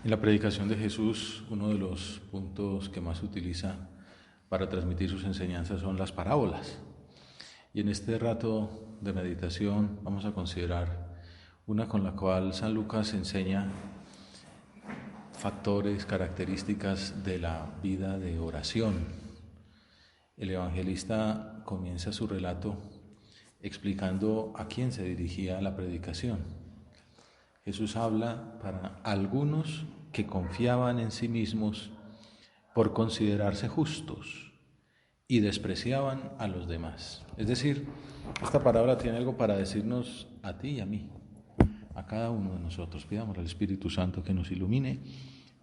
En la predicación de Jesús, uno de los puntos que más utiliza para transmitir sus enseñanzas son las parábolas. Y en este rato de meditación vamos a considerar una con la cual San Lucas enseña factores, características de la vida de oración. El evangelista comienza su relato explicando a quién se dirigía la predicación. Jesús habla para algunos que confiaban en sí mismos por considerarse justos y despreciaban a los demás. Es decir, esta parábola tiene algo para decirnos a ti y a mí, a cada uno de nosotros. Pidamos al Espíritu Santo que nos ilumine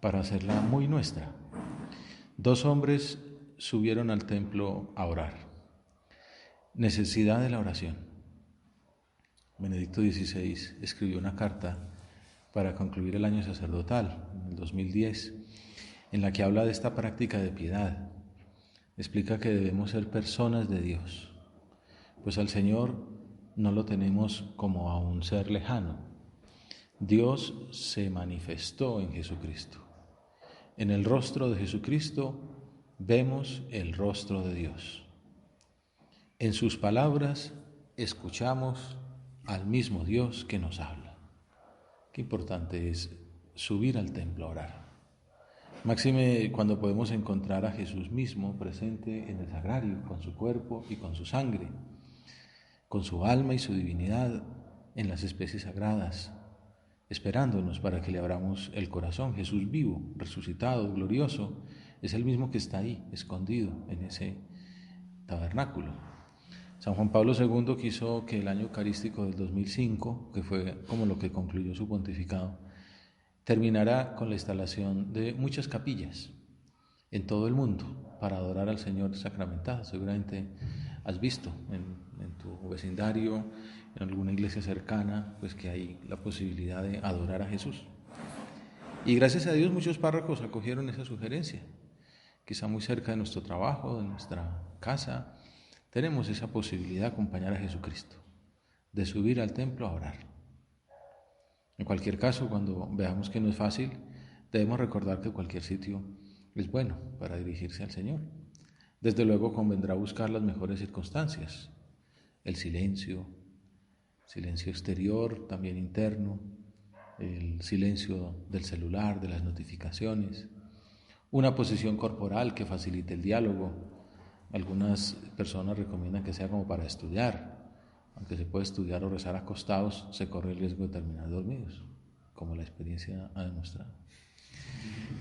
para hacerla muy nuestra. Dos hombres subieron al templo a orar. Necesidad de la oración. Benedicto XVI escribió una carta para concluir el año sacerdotal, en el 2010, en la que habla de esta práctica de piedad. Explica que debemos ser personas de Dios, pues al Señor no lo tenemos como a un ser lejano. Dios se manifestó en Jesucristo. En el rostro de Jesucristo vemos el rostro de Dios. En sus palabras escuchamos al mismo Dios que nos habla. Qué importante es subir al templo a orar. Máxime cuando podemos encontrar a Jesús mismo presente en el sagrario, con su cuerpo y con su sangre, con su alma y su divinidad en las especies sagradas, esperándonos para que le abramos el corazón. Jesús vivo, resucitado, glorioso, es el mismo que está ahí, escondido en ese tabernáculo. San Juan Pablo II quiso que el año eucarístico del 2005, que fue como lo que concluyó su pontificado, terminará con la instalación de muchas capillas en todo el mundo para adorar al Señor sacramentado. Seguramente has visto en tu vecindario, en alguna iglesia cercana, pues que hay la posibilidad de adorar a Jesús. Y gracias a Dios muchos párrocos acogieron esa sugerencia. Quizá muy cerca de nuestro trabajo, de nuestra casa, tenemos esa posibilidad de acompañar a Jesucristo, de subir al templo a orar. En cualquier caso, cuando veamos que no es fácil, debemos recordar que cualquier sitio es bueno para dirigirse al Señor. Desde luego convendrá buscar las mejores circunstancias, el silencio exterior, también interno, el silencio del celular, de las notificaciones, una posición corporal que facilite el diálogo. Algunas personas recomiendan que sea como para estudiar. Aunque se puede estudiar o rezar acostados, se corre el riesgo de terminar dormidos, como la experiencia ha demostrado.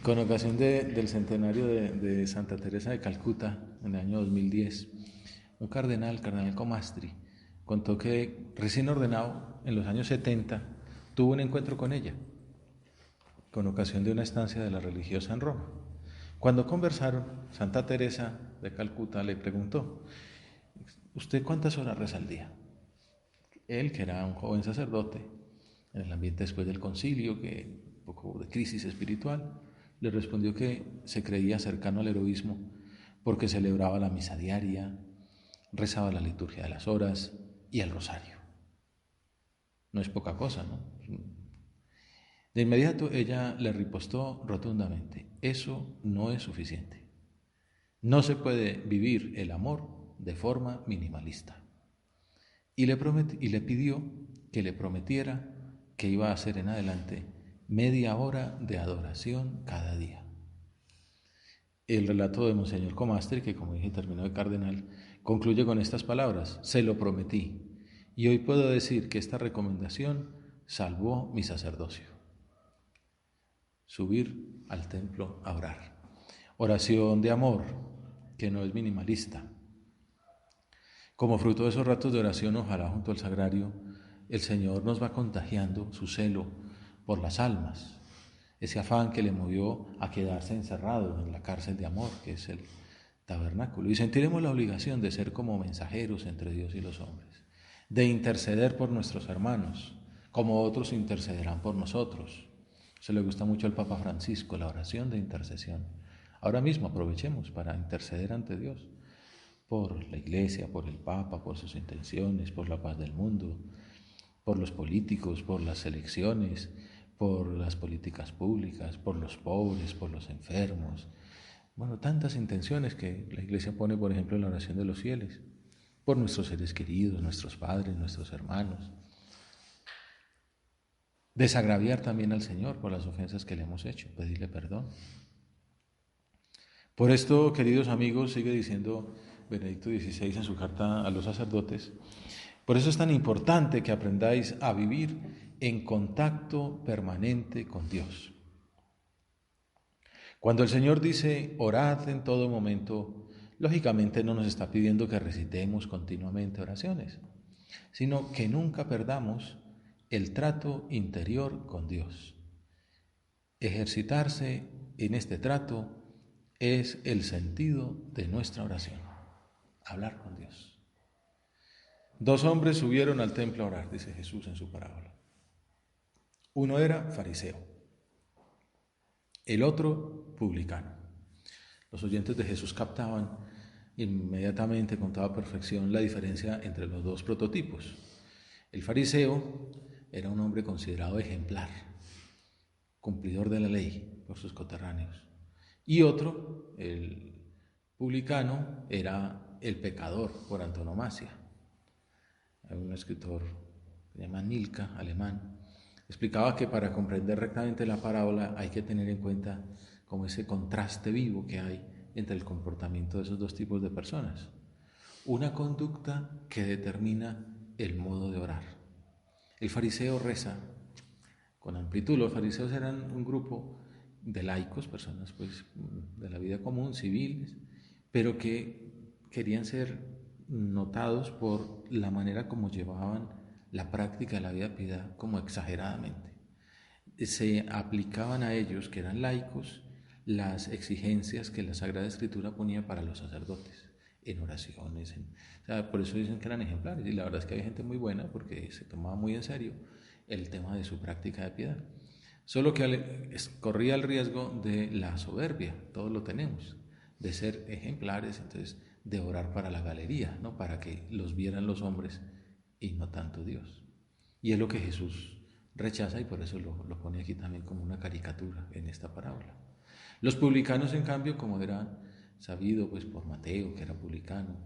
Con ocasión del centenario de Santa Teresa de Calcuta, en el año 2010, un cardenal Comastri, contó que recién ordenado, en los años 70, tuvo un encuentro con ella, con ocasión de una estancia de la religiosa en Roma. Cuando conversaron, Santa Teresa de Calcuta le preguntó: ¿usted cuántas horas reza al día? Él, que era un joven sacerdote, en el ambiente después del concilio, que un poco de crisis espiritual, le respondió que se creía cercano al heroísmo porque celebraba la misa diaria, rezaba la liturgia de las horas y el rosario. No es poca cosa, ¿no? De inmediato ella le ripostó rotundamente: eso no es suficiente. No se puede vivir el amor de forma minimalista. Y le pidió que le prometiera que iba a hacer en adelante media hora de adoración cada día. El relato de Monseñor Comastri, que como dije terminó de cardenal, concluye con estas palabras: se lo prometí, y hoy puedo decir que esta recomendación salvó mi sacerdocio. Subir al templo a orar. Oración de amor, que no es minimalista. Como fruto de esos ratos de oración, ojalá junto al sagrario, el Señor nos va contagiando su celo por las almas, ese afán que le movió a quedarse encerrado en la cárcel de amor, que es el tabernáculo. Y sentiremos la obligación de ser como mensajeros entre Dios y los hombres, de interceder por nuestros hermanos, como otros intercederán por nosotros. Se le gusta mucho al Papa Francisco, la oración de intercesión. Ahora mismo aprovechemos para interceder ante Dios por la Iglesia, por el Papa, por sus intenciones, por la paz del mundo, por los políticos, por las elecciones, por las políticas públicas, por los pobres, por los enfermos. Bueno, tantas intenciones que la Iglesia pone, por ejemplo, en la oración de los fieles, por nuestros seres queridos, nuestros padres, nuestros hermanos. Desagraviar también al Señor por las ofensas que le hemos hecho, pedirle perdón. Por esto, queridos amigos, sigue diciendo Benedicto XVI en su carta a los sacerdotes, por eso es tan importante que aprendáis a vivir en contacto permanente con Dios. Cuando el Señor dice, orad en todo momento, lógicamente no nos está pidiendo que recitemos continuamente oraciones, sino que nunca perdamos el trato interior con Dios. Ejercitarse en este trato es el sentido de nuestra oración, hablar con Dios. 2 hombres subieron al templo a orar, dice Jesús en su parábola. Uno era fariseo, el otro publicano. Los oyentes de Jesús captaban inmediatamente, con toda perfección, la diferencia entre los 2 prototipos. El fariseo era un hombre considerado ejemplar, cumplidor de la ley por sus coterráneos. Y otro, el publicano, era el pecador por antonomasia. Hay un escritor que se llama Nilka, alemán, explicaba que para comprender rectamente la parábola hay que tener en cuenta como ese contraste vivo que hay entre el comportamiento de esos 2 tipos de personas. Una conducta que determina el modo de orar. El fariseo reza con amplitud. Los fariseos eran un grupo de laicos, personas pues de la vida común, civiles, pero que querían ser notados por la manera como llevaban la práctica de la vida de piedad como exageradamente. Se aplicaban a ellos, que eran laicos, las exigencias que la Sagrada Escritura ponía para los sacerdotes, en oraciones. O sea, por eso dicen que eran ejemplares, y la verdad es que había gente muy buena porque se tomaba muy en serio el tema de su práctica de piedad. Solo que corría el riesgo de la soberbia, todos lo tenemos, de ser ejemplares, entonces de orar para la galería, ¿no? Para que los vieran los hombres y no tanto Dios. Y es lo que Jesús rechaza y por eso lo pone aquí también como una caricatura en esta parábola. Los publicanos, en cambio, como era sabido pues por Mateo, que era publicano,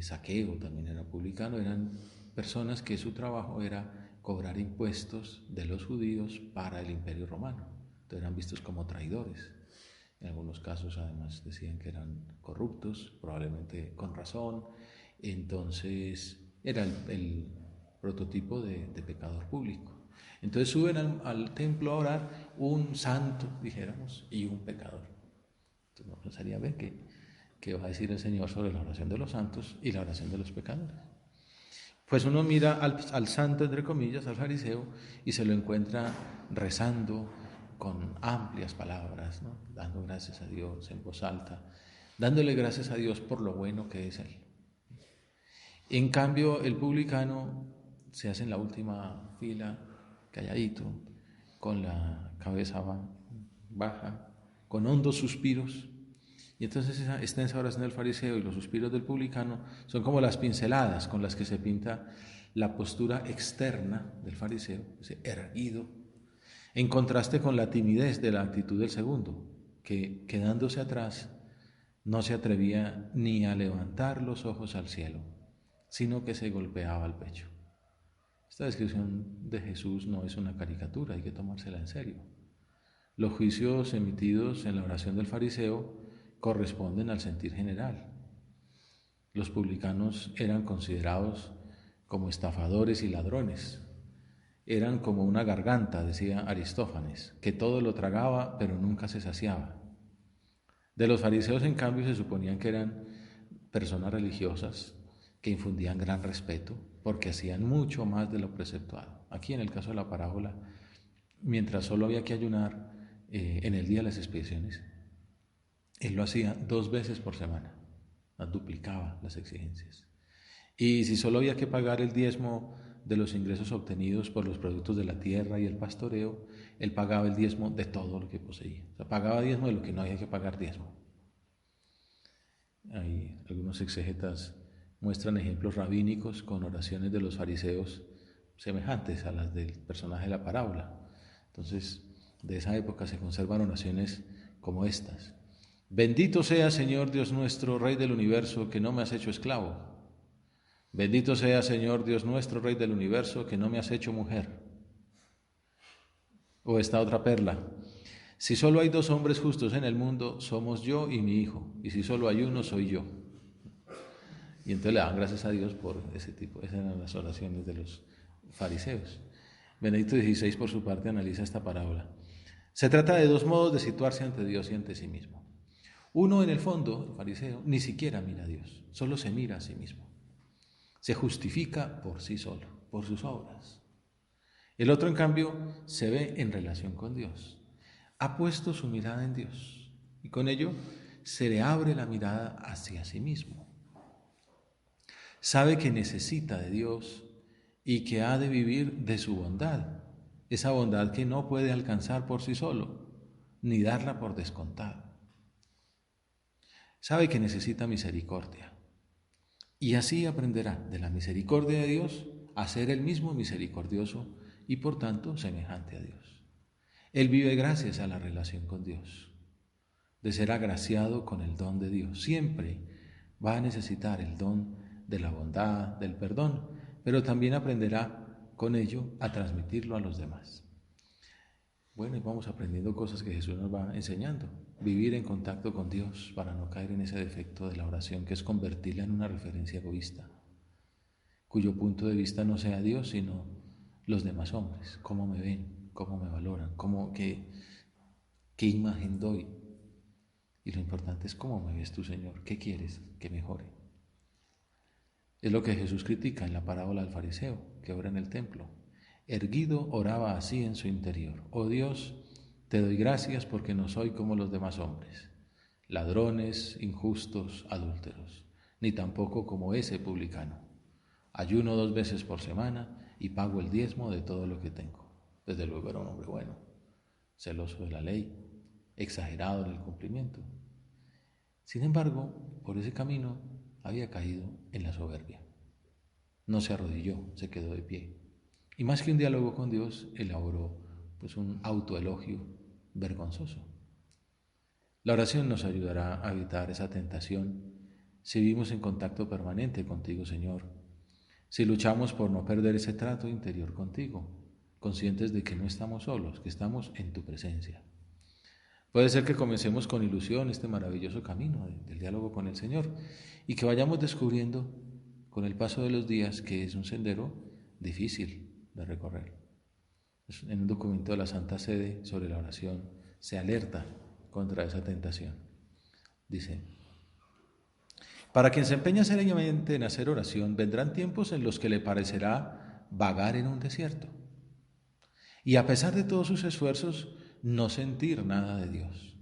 Zaqueo también era publicano, eran personas que su trabajo era cobrar impuestos de los judíos para el Imperio Romano. Entonces eran vistos como traidores. En algunos casos además decían que eran corruptos, probablemente con razón. Entonces era el prototipo de pecador público. Entonces suben al templo a orar un santo, dijéramos, y un pecador. Entonces no pensaría ver qué va a decir el Señor sobre la oración de los santos y la oración de los pecadores. Pues uno mira al santo, entre comillas, al fariseo, y se lo encuentra rezando con amplias palabras, ¿no? Dando gracias a Dios en voz alta, dándole gracias a Dios por lo bueno que es Él. En cambio, el publicano se hace en la última fila, calladito, con la cabeza baja, con hondos suspiros. Y entonces esa extensa oración del fariseo y los suspiros del publicano son como las pinceladas con las que se pinta la postura externa del fariseo, ese erguido, en contraste con la timidez de la actitud del segundo, que quedándose atrás no se atrevía ni a levantar los ojos al cielo, sino que se golpeaba el pecho. Esta descripción de Jesús no es una caricatura, hay que tomársela en serio. Los juicios emitidos en la oración del fariseo corresponden al sentir general. Los publicanos eran considerados como estafadores y ladrones. Eran como una garganta, decía Aristófanes, que todo lo tragaba pero nunca se saciaba. De los fariseos, en cambio, se suponían que eran personas religiosas que infundían gran respeto porque hacían mucho más de lo preceptuado. Aquí en el caso de la parábola, mientras solo había que ayunar en el día de las expiaciones, él lo hacía 2 veces por semana, duplicaba las exigencias. Y si solo había que pagar el diezmo de los ingresos obtenidos por los productos de la tierra y el pastoreo, él pagaba el diezmo de todo lo que poseía. O sea, pagaba diezmo de lo que no había que pagar diezmo. Hay algunos exégetas muestran ejemplos rabínicos con oraciones de los fariseos semejantes a las del personaje de la parábola. Entonces, de esa época se conservan oraciones como estas. Bendito sea, Señor Dios nuestro, Rey del universo, que no me has hecho esclavo. Bendito sea, Señor Dios nuestro, Rey del universo, que no me has hecho mujer. O esta otra perla. Si solo hay 2 hombres justos en el mundo, somos yo y mi hijo. Y si solo hay uno, soy yo. Y entonces le dan gracias a Dios por ese tipo. Esas eran las oraciones de los fariseos. Benedicto XVI, por su parte, analiza esta parábola. Se trata de 2 modos de situarse ante Dios y ante sí mismo. Uno, en el fondo, el fariseo, ni siquiera mira a Dios, solo se mira a sí mismo. Se justifica por sí solo, por sus obras. El otro, en cambio, se ve en relación con Dios. Ha puesto su mirada en Dios y con ello se le abre la mirada hacia sí mismo. Sabe que necesita de Dios y que ha de vivir de su bondad, esa bondad que no puede alcanzar por sí solo, ni darla por descontado. Sabe que necesita misericordia y así aprenderá de la misericordia de Dios a ser él mismo misericordioso y por tanto semejante a Dios. Él vive gracias a la relación con Dios, de ser agraciado con el don de Dios. Siempre va a necesitar el don de la bondad, del perdón, pero también aprenderá con ello a transmitirlo a los demás. Bueno, y vamos aprendiendo cosas que Jesús nos va enseñando. Vivir en contacto con Dios para no caer en ese defecto de la oración, que es convertirla en una referencia egoísta, cuyo punto de vista no sea Dios, sino los demás hombres, cómo me ven, cómo me valoran, qué imagen doy. Y lo importante es cómo me ves tú, Señor, qué quieres que mejore. Es lo que Jesús critica en la parábola del fariseo que ora en el templo. Erguido oraba así en su interior: oh Dios, te doy gracias porque no soy como los demás hombres, ladrones, injustos, adúlteros, ni tampoco como ese publicano. Ayuno 2 veces por semana y pago el diezmo de todo lo que tengo. Desde luego era un hombre bueno, celoso de la ley, exagerado en el cumplimiento. Sin embargo, por ese camino había caído en la soberbia. No se arrodilló, se quedó de pie. Y más que un diálogo con Dios, elaboró un autoelogio vergonzoso. La oración nos ayudará a evitar esa tentación si vivimos en contacto permanente contigo, Señor, si luchamos por no perder ese trato interior contigo, conscientes de que no estamos solos, que estamos en tu presencia. Puede ser que comencemos con ilusión este maravilloso camino del diálogo con el Señor y que vayamos descubriendo con el paso de los días que es un sendero difícil de recorrer. En un documento de la Santa Sede sobre la oración se alerta contra esa tentación. Dice: para quien se empeña seriamente en hacer oración, vendrán tiempos en los que le parecerá vagar en un desierto y, a pesar de todos sus esfuerzos, no sentir nada de Dios.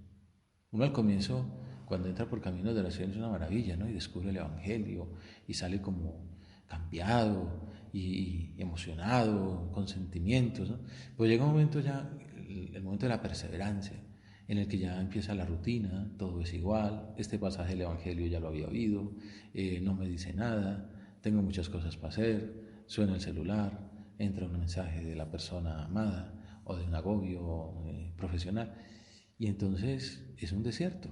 Uno al comienzo, cuando entra por caminos de oración, es una maravilla, ¿no? Y descubre el Evangelio y sale como cambiado y emocionado, con sentimientos, ¿no? Pues llega un momento ya, el momento de la perseverancia, en el que ya empieza la rutina, todo es igual, este pasaje del Evangelio ya lo había oído, no me dice nada, tengo muchas cosas para hacer, suena el celular, entra un mensaje de la persona amada o de un agobio profesional, y entonces es un desierto,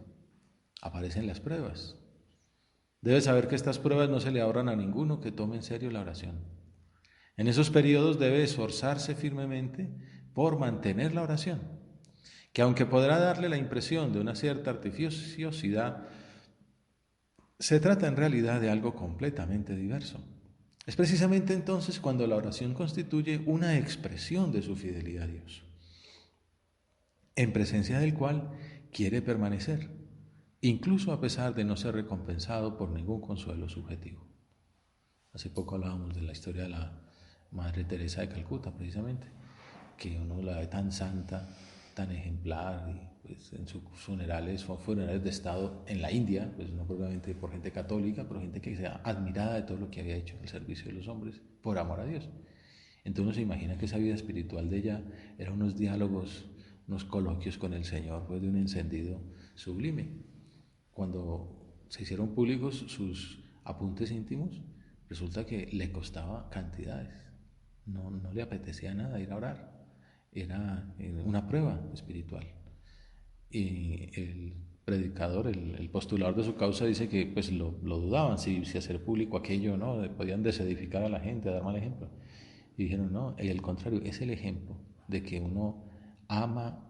aparecen las pruebas. Debe saber que estas pruebas no se le ahorran a ninguno que tome en serio la oración. En esos periodos debe esforzarse firmemente por mantener la oración, que aunque podrá darle la impresión de una cierta artificiosidad, se trata en realidad de algo completamente diverso. Es precisamente entonces cuando la oración constituye una expresión de su fidelidad a Dios, en presencia del cual quiere permanecer, incluso a pesar de no ser recompensado por ningún consuelo subjetivo. Hace poco hablábamos de la historia de la Madre Teresa de Calcuta, precisamente, que uno la ve tan santa, tan ejemplar, y pues en sus funerales, son funerales de Estado en la India, pues no probablemente por gente católica, pero gente que sea admirada de todo lo que había hecho en el servicio de los hombres, por amor a Dios. Entonces uno se imagina que esa vida espiritual de ella eran unos diálogos, unos coloquios con el Señor, pues de un encendido sublime. Cuando se hicieron públicos sus apuntes íntimos, resulta que le costaba cantidades, no le apetecía nada ir a orar. era una prueba espiritual. Y el predicador, el postulador de su causa dice que pues lo dudaban si hacer público aquello, ¿no? Podían desedificar a la gente, dar mal ejemplo. Y dijeron, no, y al contrario, es el ejemplo de que uno ama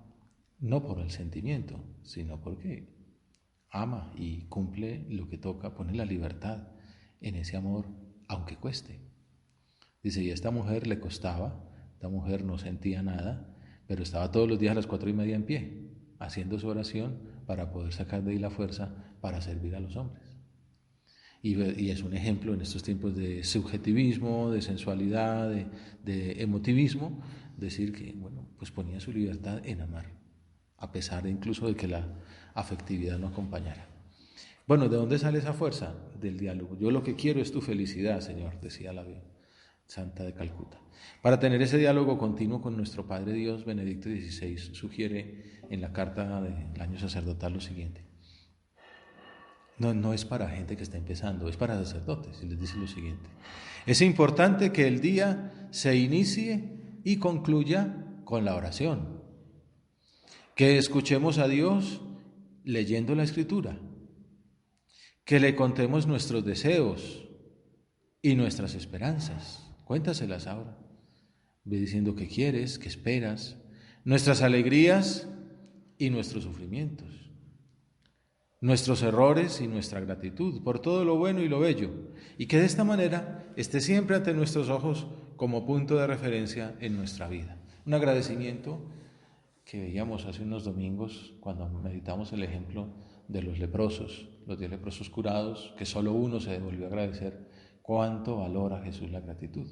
no por el sentimiento, sino porque ama y cumple lo que toca, pone la libertad en ese amor, aunque cueste. Dice, y a esta mujer le costaba, esta mujer no sentía nada, pero estaba todos los días a las 4:30 en pie, haciendo su oración para poder sacar de ahí la fuerza para servir a los hombres. Y es un ejemplo en estos tiempos de subjetivismo, de sensualidad, de emotivismo, decir que, bueno, pues ponía su libertad en amar, a pesar incluso de que la afectividad no acompañara. Bueno, ¿de dónde sale esa fuerza? Del diálogo. Yo lo que quiero es tu felicidad, Señor, decía la Santa de Calcuta. Para tener ese diálogo continuo con nuestro Padre Dios, Benedicto XVI sugiere en la carta del año sacerdotal lo siguiente. No es para gente que está empezando, es para sacerdotes, y les dice lo siguiente. Es importante que el día se inicie y concluya con la oración, que escuchemos a Dios leyendo la Escritura, que le contemos nuestros deseos y nuestras esperanzas. Cuéntaselas ahora. Ve diciendo qué quieres, qué esperas, nuestras alegrías y nuestros sufrimientos, nuestros errores y nuestra gratitud por todo lo bueno y lo bello, y que de esta manera esté siempre ante nuestros ojos como punto de referencia en nuestra vida. Un agradecimiento que veíamos hace unos domingos cuando meditamos el ejemplo de los leprosos, los 10 leprosos curados, que solo uno se devolvió a agradecer. Cuánto valora Jesús la gratitud.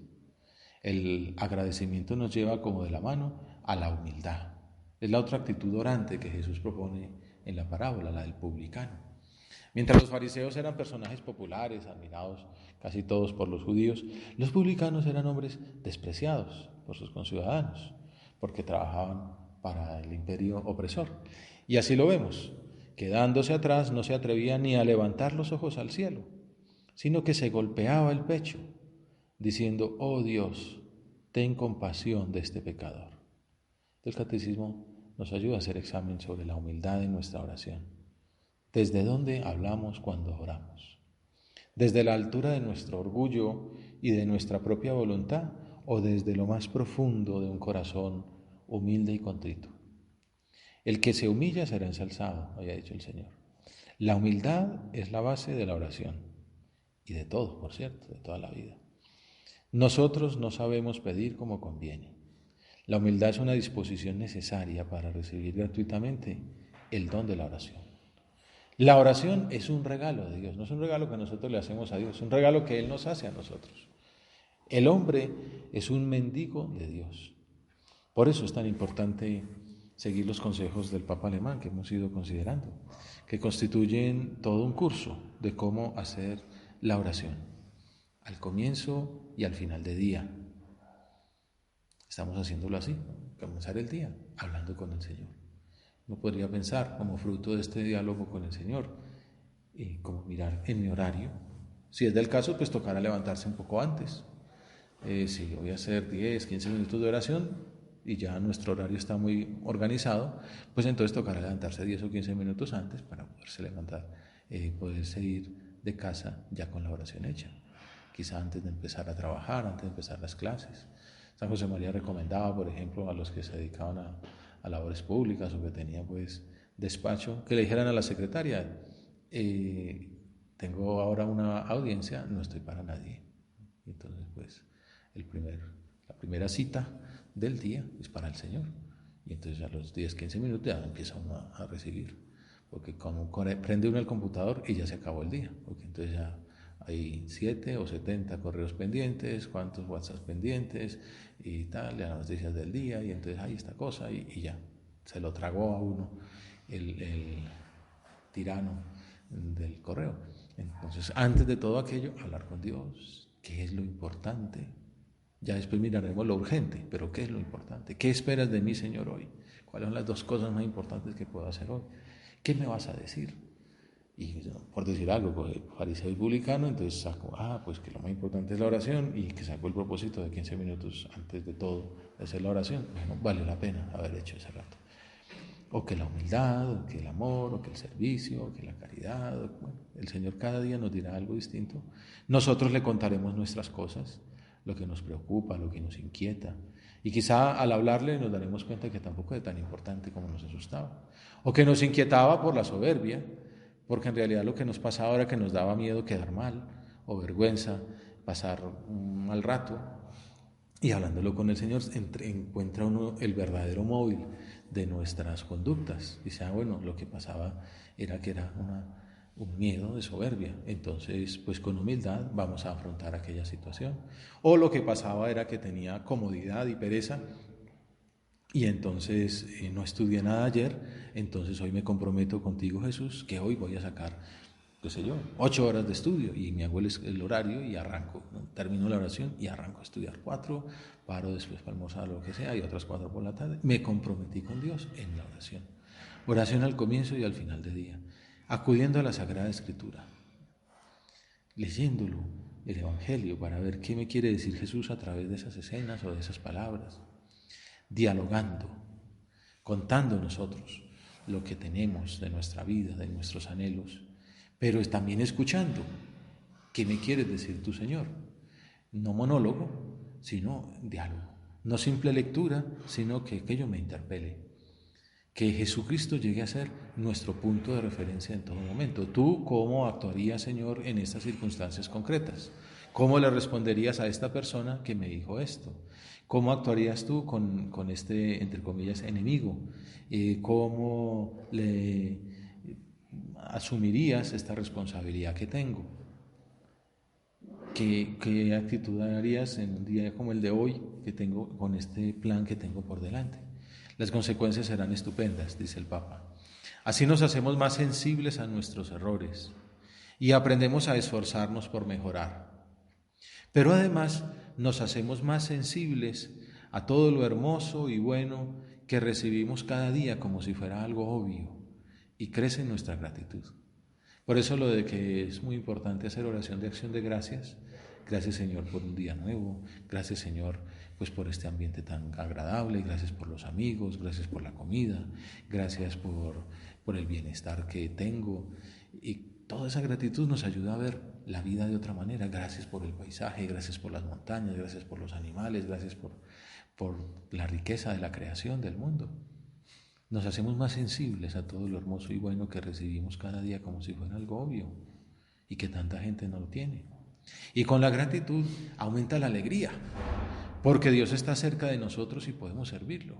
El agradecimiento nos lleva como de la mano a la humildad. Es la otra actitud orante que Jesús propone en la parábola, la del publicano. Mientras los fariseos eran personajes populares, admirados casi todos por los judíos, los publicanos eran hombres despreciados por sus conciudadanos, porque trabajaban para el imperio opresor. Y así lo vemos. Quedándose atrás, no se atrevía ni a levantar los ojos al cielo, sino que se golpeaba el pecho, diciendo, oh Dios, ten compasión de este pecador. El catecismo nos ayuda a hacer examen sobre la humildad en nuestra oración. ¿Desde dónde hablamos cuando oramos? ¿Desde la altura de nuestro orgullo y de nuestra propia voluntad o desde lo más profundo de un corazón humilde y contrito? El que se humilla será ensalzado, había dicho el Señor. La humildad es la base de la oración y de todo, por cierto, de toda la vida. Nosotros no sabemos pedir como conviene. La humildad es una disposición necesaria para recibir gratuitamente el don de la oración. La oración es un regalo de Dios, no es un regalo que nosotros le hacemos a Dios, es un regalo que Él nos hace a nosotros. El hombre es un mendigo de Dios. Por eso es tan importante seguir los consejos del Papa alemán que hemos ido considerando, que constituyen todo un curso de cómo hacer la oración, al comienzo y al final del día. Estamos haciéndolo así, comenzar el día hablando con el Señor. Uno podría pensar como fruto de este diálogo con el Señor, como mirar en mi horario. Si es del caso, pues tocará levantarse un poco antes. Si voy a hacer 10, 15 minutos de oración y ya nuestro horario está muy organizado, pues entonces tocará levantarse 10 o 15 minutos antes para poderse levantar, poderse ir de casa ya con la oración hecha. Quizá antes de empezar a trabajar, antes de empezar las clases. San José María recomendaba, por ejemplo, a los que se dedicaban a labores públicas o que tenían pues despacho, que le dijeran a la secretaria, tengo ahora una audiencia, no estoy para nadie. Entonces pues la primera cita del día es para el Señor. Y entonces a los 10, 15 minutos ya empieza uno a recibir, porque como prende uno el computador y ya se acabó el día, porque entonces ya hay 7 o 70 correos pendientes, cuántos WhatsApp pendientes y tal, las noticias del día, y entonces hay esta cosa y ya, se lo tragó a uno el tirano del correo. Entonces, antes de todo aquello, hablar con Dios, ¿qué es lo importante? Ya después miraremos lo urgente, pero ¿qué es lo importante? ¿Qué esperas de mí, Señor, hoy? ¿Cuáles son las 2 cosas más importantes que puedo hacer hoy? ¿Qué me vas a decir? Y por decir algo, coge fariseo y publicano, entonces saco, pues que lo más importante es la oración y que saco el propósito de 15 minutos antes de todo de hacer la oración. Bueno, vale la pena haber hecho ese rato. O que la humildad, o que el amor, o que el servicio, o que la caridad. Bueno, el Señor cada día nos dirá algo distinto. Nosotros le contaremos nuestras cosas, lo que nos preocupa, lo que nos inquieta. Y quizá al hablarle nos daremos cuenta que tampoco es tan importante como nos asustaba. O que nos inquietaba por la soberbia, porque en realidad lo que nos pasaba era que nos daba miedo quedar mal, o vergüenza, pasar un mal rato. Y hablándolo con el Señor, encuentra uno el verdadero móvil de nuestras conductas. Dice, bueno, lo que pasaba era que era un miedo de soberbia. Entonces, pues con humildad vamos a afrontar aquella situación. O lo que pasaba era que tenía comodidad y pereza, y entonces no estudié nada ayer, entonces hoy me comprometo contigo, Jesús, que hoy voy a sacar, qué sé yo, 8 horas de estudio, y me hago el horario y arranco, ¿no? Termino la oración y arranco a estudiar 4, paro después para almorzar o lo que sea, y otras 4 por la tarde. Me comprometí con Dios en la oración. Oración al comienzo y al final del día, acudiendo a la Sagrada Escritura, leyéndolo, el Evangelio, para ver qué me quiere decir Jesús a través de esas escenas o de esas palabras, dialogando, contando nosotros lo que tenemos de nuestra vida, de nuestros anhelos, pero también escuchando. ¿Qué me quieres decir tú, Señor? No monólogo, sino diálogo. No simple lectura, sino que aquello me interpele. Que Jesucristo llegue a ser nuestro punto de referencia en todo momento. ¿Tú cómo actuarías, Señor, en estas circunstancias concretas? ¿Cómo le responderías a esta persona que me dijo esto? ¿Cómo actuarías tú con este, entre comillas, enemigo? ¿Cómo le asumirías esta responsabilidad que tengo? ¿Qué actitud harías en un día como el de hoy que tengo con este plan que tengo por delante? Las consecuencias serán estupendas, dice el Papa. Así nos hacemos más sensibles a nuestros errores y aprendemos a esforzarnos por mejorar. Pero además nos hacemos más sensibles a todo lo hermoso y bueno que recibimos cada día como si fuera algo obvio, y crece nuestra gratitud. Por eso lo de que es muy importante hacer oración de acción de gracias. Gracias, Señor, por un día nuevo. Gracias, Señor, pues por este ambiente tan agradable. Gracias por los amigos. Gracias por la comida. Gracias por el bienestar que tengo. Y toda esa gratitud nos ayuda a ver la vida de otra manera. Gracias por el paisaje. Gracias por las montañas. Gracias por los animales. Gracias por la riqueza de la creación del mundo. Nos hacemos más sensibles a todo lo hermoso y bueno que recibimos cada día como si fuera algo obvio y que tanta gente no lo tiene. Y con la gratitud aumenta la alegría, porque Dios está cerca de nosotros y podemos servirlo.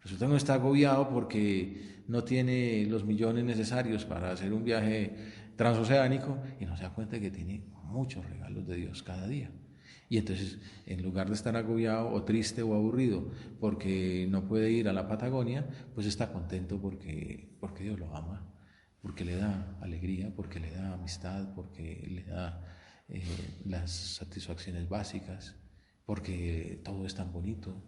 Resulta que no está agobiado porque no tiene los millones necesarios para hacer un viaje transoceánico y no se da cuenta que tiene muchos regalos de Dios cada día. Y entonces, en lugar de estar agobiado o triste o aburrido porque no puede ir a la Patagonia, pues está contento porque Dios lo ama, porque le da alegría, porque le da amistad, porque le da las satisfacciones básicas, porque todo es tan bonito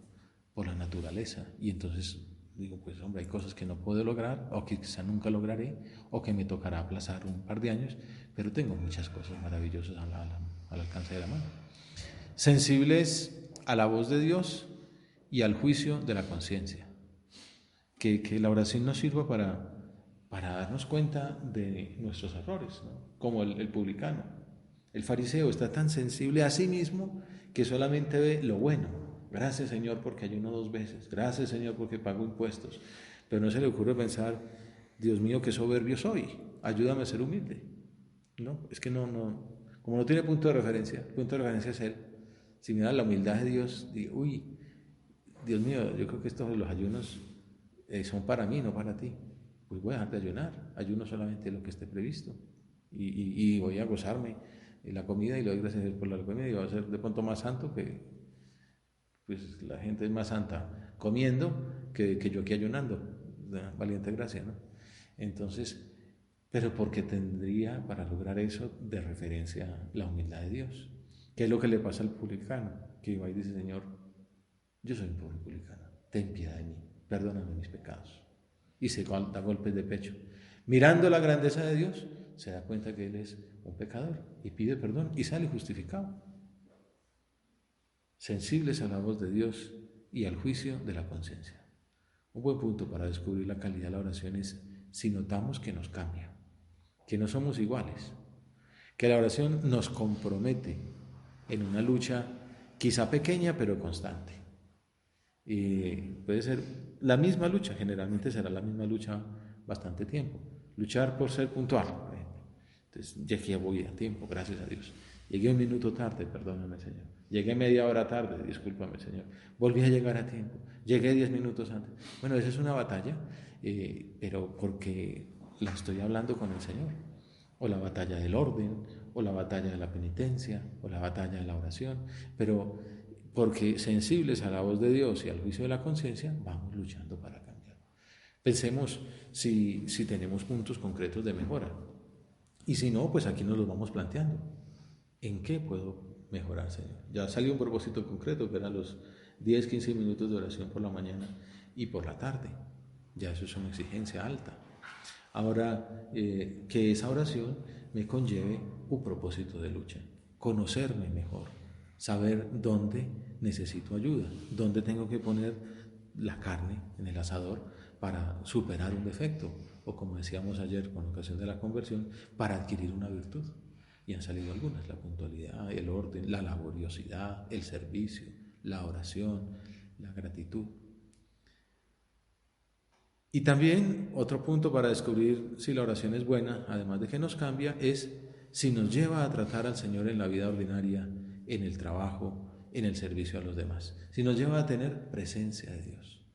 por la naturaleza. Y entonces digo, pues hombre, hay cosas que no puedo lograr o que quizá nunca lograré o que me tocará aplazar un par de años, pero tengo muchas cosas maravillosas al alcance de la mano. Sensibles a la voz de Dios y al juicio de la conciencia. Que la oración nos sirva para darnos cuenta de nuestros errores, ¿no? Como el publicano. El fariseo está tan sensible a sí mismo que solamente ve lo bueno. Gracias, Señor, porque ayuno 2 veces. Gracias, Señor, porque pago impuestos. Pero no se le ocurre pensar, Dios mío, qué soberbio soy. Ayúdame a ser humilde. No, es que no, como no tiene punto de referencia, el punto de referencia es Él. Si mira la humildad de Dios, digo, uy, Dios mío, yo creo que estos los ayunos son para mí, no para ti. Pues voy a dejar de ayunar, ayuno solamente lo que esté previsto. Y voy a gozarme la comida y le doy gracias por la comida y va a ser de pronto más santo que, pues la gente es más santa comiendo que yo aquí ayunando. Valiente gracia, ¿no? Entonces, pero porque tendría para lograr eso de referencia la humildad de Dios. ¿Qué es lo que le pasa al publicano? Que va y dice, Señor, yo soy un publicano, ten piedad de mí, perdóname mis pecados. y se da golpes de pecho. Mirando la grandeza de Dios, se da cuenta que él es un pecador y pide perdón y sale justificado. Sensibles a la voz de Dios y al juicio de la conciencia. Un buen punto para descubrir la calidad de la oración es si notamos que nos cambia, que no somos iguales, que la oración nos compromete en una lucha quizá pequeña pero constante. Y puede ser la misma lucha, generalmente será la misma lucha bastante tiempo. Luchar por ser puntual, por ejemplo. Entonces, llegué, voy a tiempo, gracias a Dios. Llegué un minuto tarde, perdóname, Señor. Llegué media hora tarde, discúlpame, Señor. Volví a llegar a tiempo. Llegué 10 minutos antes. Bueno, esa es una batalla, pero porque la estoy hablando con el Señor. O la batalla del orden, o la batalla de la penitencia, o la batalla de la oración. Pero porque sensibles a la voz de Dios y al juicio de la conciencia, vamos luchando para cambiar. Pensemos si tenemos puntos concretos de mejora. Y si no, pues aquí nos los vamos planteando. ¿En qué puedo mejorar, Señor? Ya salió un propósito concreto, que eran los 10, 15 minutos de oración por la mañana y por la tarde. Ya eso es una exigencia alta. Ahora, que esa oración me conlleve un propósito de lucha. Conocerme mejor. Saber dónde necesito ayuda. Dónde tengo que poner la carne en el asador para superar un defecto. O como decíamos ayer con ocasión de la conversión, para adquirir una virtud. Y han salido algunas: la puntualidad, el orden, la laboriosidad, el servicio, la oración, la gratitud. Y también otro punto para descubrir si la oración es buena, además de que nos cambia, es si nos lleva a tratar al Señor en la vida ordinaria, en el trabajo, en el servicio a los demás. Si nos lleva a tener presencia de Dios.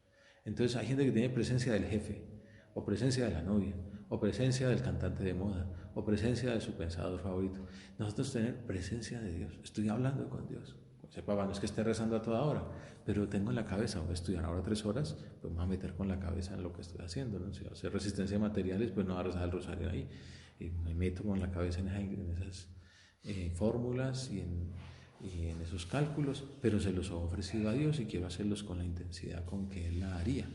Entonces hay gente que tiene presencia del jefe, o presencia de la novia, o presencia del cantante de moda, o presencia de su pensador favorito. Nosotros tener presencia de Dios. Estoy hablando con Dios. Papá, no es que esté rezando a toda hora, pero tengo en la cabeza, voy a estudiar ahora 3 horas, pues me voy a meter con la cabeza en lo que estoy haciendo, ¿no? Si voy a hacer resistencia a materiales, pues no voy a rezar el rosario ahí. Y me meto con la cabeza en esas fórmulas y en esos cálculos, pero se los he ofrecido a Dios y quiero hacerlos con la intensidad con que Él la haría.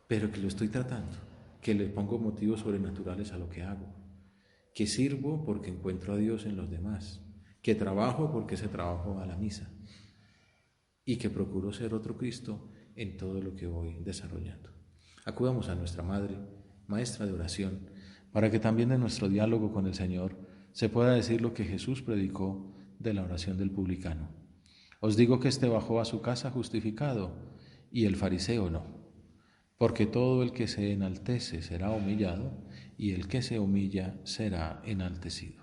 Pero que lo estoy tratando, que le pongo motivos sobrenaturales a lo que hago, que sirvo porque encuentro a Dios en los demás, que trabajo porque ese trabajo va a la misa y que procuro ser otro Cristo en todo lo que voy desarrollando. Acudamos a nuestra Madre, Maestra de oración, para que también en nuestro diálogo con el Señor se pueda decir lo que Jesús predicó de la oración del publicano. Os digo que éste bajó a su casa justificado y el fariseo no, porque todo el que se enaltece será humillado y el que se humilla será enaltecido.